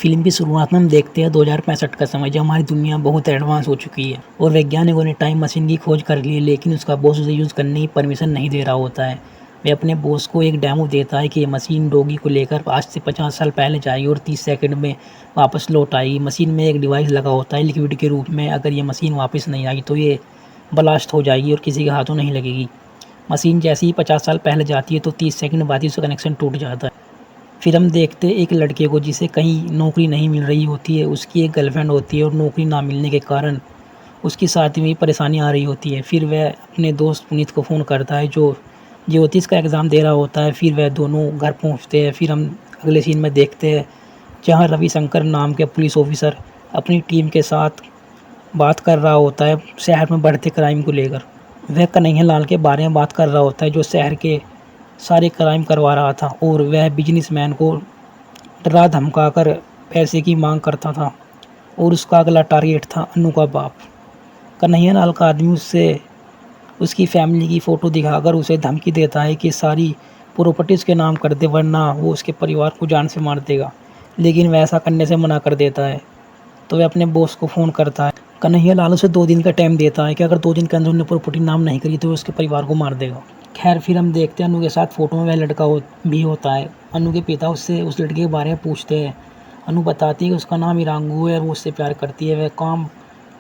Film की शुरुआत में हम देखते हैं 2065 का समय, जब हमारी दुनिया बहुत एडवांस हो चुकी है और वैज्ञानिकों ने टाइम मशीन की खोज कर ली है, लेकिन उसका बॉस उसे यूज़ करने की परमिशन नहीं दे रहा होता है। वह अपने बॉस को एक डेमो देता है कि ये मशीन डॉगी को लेकर आज से 50 साल पहले जाएगी और 30 सेकंड में वापस लौट आएगी। मशीन में एक डिवाइस लगा होता है लिक्विड के रूप में। अगर ये मशीन वापस नहीं आई तो ये ब्लास्ट हो जाएगी और किसी के हाथों नहीं लगेगी। मशीन जैसे ही 50 साल पहले जाती है तो 30 सेकंड बाद ही उसका कनेक्शन टूट जाता है। फिर हम देखते हैं एक लड़के को जिसे कहीं नौकरी नहीं मिल रही होती है। उसकी एक गर्लफ्रेंड होती है और नौकरी ना मिलने के कारण उसकी शादी में परेशानी आ रही होती है। फिर वह अपने दोस्त पुनीत को फ़ोन करता है जो ज्योतिष का एग्ज़ाम दे रहा होता है। फिर वह दोनों घर पहुंचते हैं। फिर हम अगले सीन में देखते हैं जहां रविशंकर नाम के पुलिस ऑफिसर अपनी टीम के साथ बात कर रहा होता है शहर में बढ़ते क्राइम को लेकर। वह कन्हैया लाल के बारे में बात कर रहा होता है जो शहर के सारे क्राइम करवा रहा था और वह बिजनेसमैन को डरा धमकाकर पैसे की मांग करता था और उसका अगला टारगेट था अनु का बाप। कन्हैया लाल का आदमी उससे उसकी फैमिली की फ़ोटो दिखाकर उसे धमकी देता है कि सारी प्रॉपर्टी उसके नाम कर दे वरना वो उसके परिवार को जान से मार देगा, लेकिन वह ऐसा करने से मना कर देता है। तो वह अपने बॉस को फ़ोन करता है। कन्हैया लाल उसे 2 दिन का टाइम देता है कि अगर 2 दिन के अंदर उन्होंने प्रॉपर्टी नाम नहीं करी तो वो उसके परिवार को मार देगा। खैर फिर हम देखते हैं अनु के साथ फ़ोटो में वह लड़का भी होता है। अनु के पिता उससे उस लड़के के बारे में पूछते हैं। अनु बताती है कि उसका नाम इरांगू है और वो उससे प्यार करती है। वह काम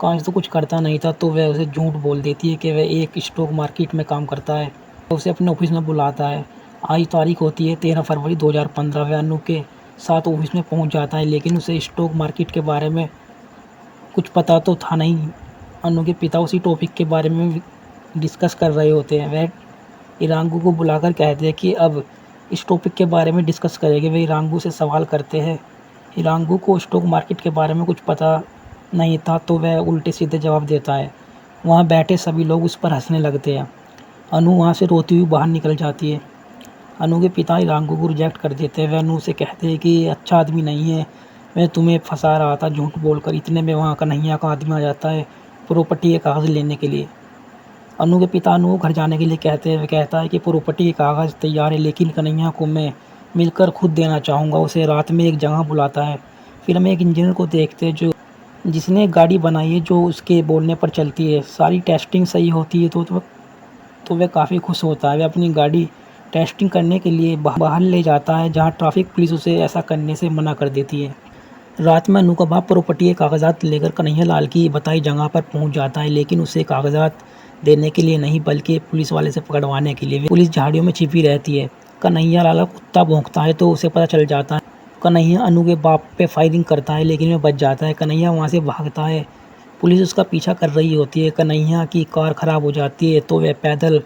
काज तो कुछ करता नहीं था तो वह उसे झूठ बोल देती है कि वह एक स्टॉक मार्केट में काम करता है। उसे अपने ऑफिस में बुलाता है। आज तारीख होती है 13 फरवरी 2015। वह अनु के साथ ऑफिस में पहुंच जाता है, लेकिन उसे स्टॉक मार्केट के बारे में कुछ पता तो था नहीं। अनु के पिता उसी टॉपिक के बारे में डिस्कस कर रहे होते हैं। वह इरांगू को बुलाकर कहते हैं कि अब इस टॉपिक के बारे में डिस्कस करेंगे। वे इरांगू से सवाल करते हैं। इरांगू को स्टॉक मार्केट के बारे में कुछ पता नहीं था तो वह उल्टे सीधे जवाब देता है। वहाँ बैठे सभी लोग उस पर हंसने लगते हैं। अनु वहाँ से रोती हुई बाहर निकल जाती है। अनु के पिता इरांगू को रिजेक्ट कर देते हैं। वह अनु से कहते हैं कि ये अच्छा आदमी नहीं है, मैं तुम्हें फंसा रहा था झूठ बोलकर। इतने में वहाँ कन्हैया का आदमी आ जाता है प्रॉपर्टी के कागज़ लेने के लिए। अनु के पिता अनु को घर जाने के लिए कहते हैं। वह कहता है कि प्रॉपर्टी के कागज़ तैयार है, लेकिन कन्हैया को मैं मिलकर खुद देना चाहूँगा। उसे रात में एक जगह बुलाता है। फिर हम एक इंजीनियर को देखते हैं जिसने एक गाड़ी बनाई है जो उसके बोलने पर चलती है। सारी टेस्टिंग सही होती है तो वह काफ़ी खुश होता है। वह अपनी गाड़ी टेस्टिंग करने के लिए बाहर ले जाता है जहाँ ट्रैफिक पुलिस उसे ऐसा करने से मना कर देती है। रात में अनु का बाप प्रॉपर्टी के कागजात लेकर कन्हैया लाल की बताई जगह पर पहुंच जाता है, लेकिन उसे कागजात देने के लिए नहीं बल्कि पुलिस वाले से पकड़वाने के लिए। पुलिस झाड़ियों में छिपी रहती है। कन्हैया लाल का कुत्ता भौंकता है तो उसे पता चल जाता है। कन्हैया अनु के बाप पे फायरिंग करता है, लेकिन वह बच जाता है। कन्हैया वहाँ से भागता है। पुलिस उसका पीछा कर रही होती है। कन्हैया की कार खराब हो जाती है तो वह पैदल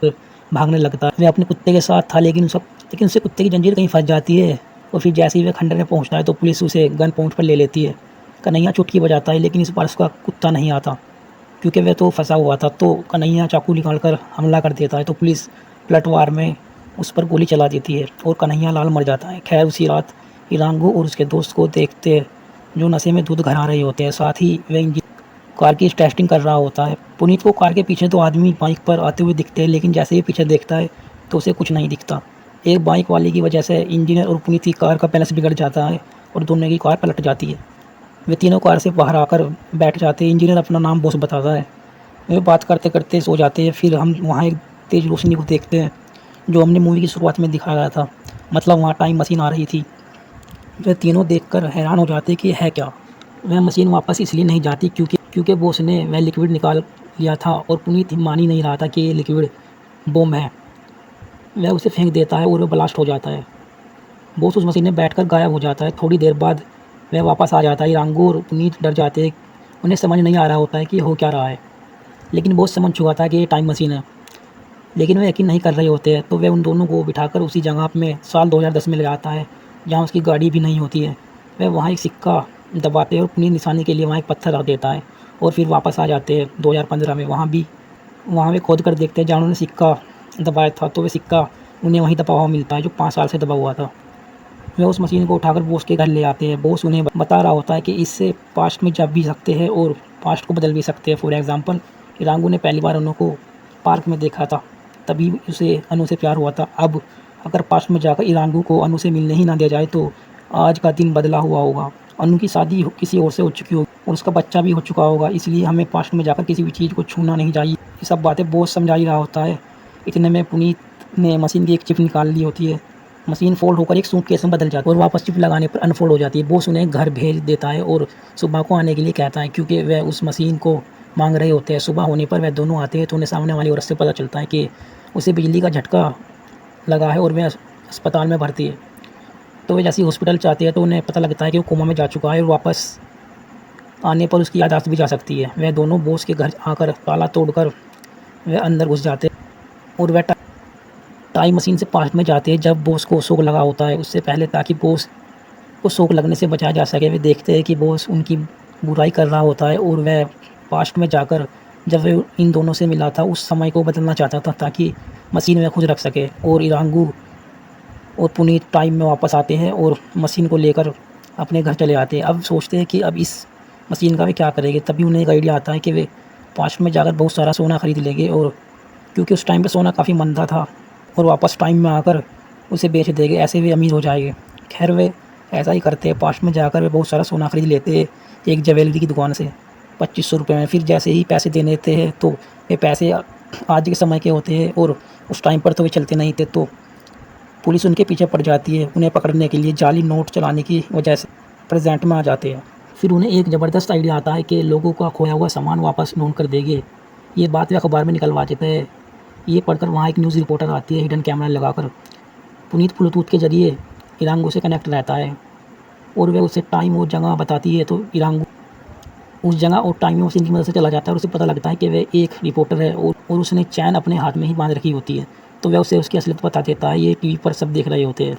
भागने लगता है। वह अपने कुत्ते के साथ था, लेकिन उससे कुत्ते की जंजीर कहीं फंस जाती है और फिर जैसे ही वह खंडर में पहुंचता है तो पुलिस उसे गन पॉइंट पर ले लेती है। कन्हैया चुटकी बजाता है, लेकिन इस बार उसका कुत्ता नहीं आता क्योंकि वह तो फंसा हुआ था। तो कन्हैया चाकू निकालकर हमला कर देता है तो पुलिस पलटवार में उस पर गोली चला देती है और कन्हैया लाल मर जाता है। खैर उसी रात इरांगू और उसके दोस्त को देखते हैं जो नशे में दूध घर आ रहे होते हैं। साथ ही वह कार की टेस्टिंग कर रहा होता है। पुनीत को कार के पीछे 2 आदमी बाइक पर आते हुए दिखते हैं, लेकिन जैसे ही पीछे देखता है तो उसे कुछ नहीं दिखता। एक बाइक वाले की वजह से इंजीनियर और पुनीत की कार का बैलेंस बिगड़ जाता है और दोनों की कार पलट जाती है। वे तीनों कार से बाहर आकर बैठ जाते हैं। इंजीनियर अपना नाम बॉस बताता है। वे बात करते करते सो जाते हैं। फिर हम वहाँ एक तेज़ रोशनी को देखते हैं जो हमने मूवी की शुरुआत में दिखाया था, मतलब वहाँ टाइम मशीन आ रही थी। वे तीनों देखकर हैरान हो जाते कि है क्या। वह मशीन वापस इसलिए नहीं जाती क्योंकि बॉस ने वह लिक्विड निकाल लिया था और पुनीत मान ही नहीं रहा था कि ये लिक्विड बम है। वह उसे फेंक देता है और वह ब्लास्ट हो जाता है। बॉस उस मशीन में बैठकर गायब हो जाता है। थोड़ी देर बाद वह वापस आ जाता है। इरांगू और पुनीत डर जाते हैं। उन्हें समझ नहीं आ रहा होता है कि हो क्या रहा है, लेकिन बॉस समझ चुका था कि ये टाइम मशीन है, लेकिन वह यकीन नहीं कर रहे होते हैं। तो वह उन दोनों को बिठाकर उसी जगह में साल 2010 में ले जाता है जहाँ उसकी गाड़ी भी नहीं होती है। वह वहाँ एक सिक्का दबाते हैं और पुनीत निशानी के लिए वहाँ एक पत्थर रख देता है और फिर वापस आ जाते हैं 2015 में। वहाँ वे खोद कर देखते हैं जहाँ उन्होंने सिक्का दबाया था, तो वह सिक्का उन्हें वहीं दबा हुआ मिलता है जो 5 साल से दबा हुआ था। वे उस मशीन को उठाकर बॉस के घर ले आते हैं। बॉस उन्हें बता रहा होता है कि इससे पास्ट में जा भी सकते हैं और पास्ट को बदल भी सकते हैं। फॉर एग्जांपल इरांगू ने पहली बार अनु को पार्क में देखा था, तभी उसे अनु से प्यार हुआ था। अब अगर पास्ट में जाकर इरांगू को अनु से मिलने ही ना दिया जाए तो आज का दिन बदला हुआ होगा। और उनकी शादी किसी और से हो चुकी होगी और उसका बच्चा भी हो चुका होगा, इसलिए हमें पास्ट में जाकर किसी भी चीज़ को छूना नहीं चाहिए। ये सब बातें बॉस समझा ही रहा होता है। इतने में पुनीत ने मशीन की एक चिप निकाल ली होती है। मशीन फ़ोल्ड होकर एक सूटकेस में बदल जाती है और वापस चिप लगाने पर अनफ़ोल्ड हो जाती है। बॉस उन्हें घर भेज देता है और सुबह को आने के लिए कहता है, क्योंकि वह उस मशीन को मांग रहे होते हैं। सुबह होने पर वह दोनों आते हैं तो उन्हें सामने वाली औरत से पता चलता है कि उसे बिजली का झटका लगा है और वह अस्पताल में भर्ती है। तो वे जैसे ही हॉस्पिटल जाते हैं तो उन्हें पता लगता है कि वो कोमा में जा चुका है और वापस आने पर उसकी याददाश्त भी जा सकती है। वह दोनों बॉस के घर आकर ताला तोड़कर वह अंदर घुस जाते हैं और वह टाइम मशीन से पास्ट में जाते हैं जब बॉस को शौक लगा होता है उससे पहले, ताकि बॉस को शौक लगने से बचाया जा सके। वे देखते हैं कि बॉस उनकी बुराई कर रहा होता है और वह पास्ट में जाकर जब वह इन दोनों से मिला था उस समय को बदलना चाहता था ताकि मशीन में खुश रख सके। और इरांगू और पुनीत टाइम में वापस आते हैं और मशीन को लेकर अपने घर चले आते हैं। अब सोचते हैं कि अब इस मशीन का वे क्या करेंगे। तभी उन्हें एक आइडिया आता है कि वे पास्ट में जाकर बहुत सारा सोना खरीद लेंगे, और क्योंकि उस टाइम पे सोना काफ़ी महंगा था, और वापस टाइम में आकर उसे बेच देंगे, ऐसे वे अमीर हो जाएंगे। खैर वे ऐसा ही करते हैं। पास्ट में जाकर वे बहुत सारा सोना खरीद लेते हैं एक ज्वेलरी की दुकान से 2500 रुपये में। फिर जैसे ही पैसे देने देते हैं तो ये पैसे आज के समय के होते हैं और उस टाइम पर तो वे चलते नहीं थे। तो पुलिस उनके पीछे पड़ जाती है उन्हें पकड़ने के लिए। जाली नोट चलाने की वजह से प्रेजेंट में आ जाते हैं। फिर उन्हें एक ज़बरदस्त आइडिया आता है कि लोगों का खोया हुआ सामान वापस ढूंढ कर देंगे। ये बात वे अखबार में निकलवा देते हैं। ये पढ़कर वहाँ एक न्यूज़ रिपोर्टर आती है हिडन कैमरा लगाकर। पुनीत ब्लूटूथ के जरिए इरांगू से कनेक्ट रहता है और वह उसे टाइम और जगह बताती है। तो इरांगू उस जगह और टाइम मशीन की मदद से चला जाता है और उसे पता लगता है कि वह एक रिपोर्टर है और उसने चैन अपने हाथ में ही बांध रखी होती है। तो वह उसे उसकी असलियत बता देता है। ये टीवी पर सब देख रहे होते हैं।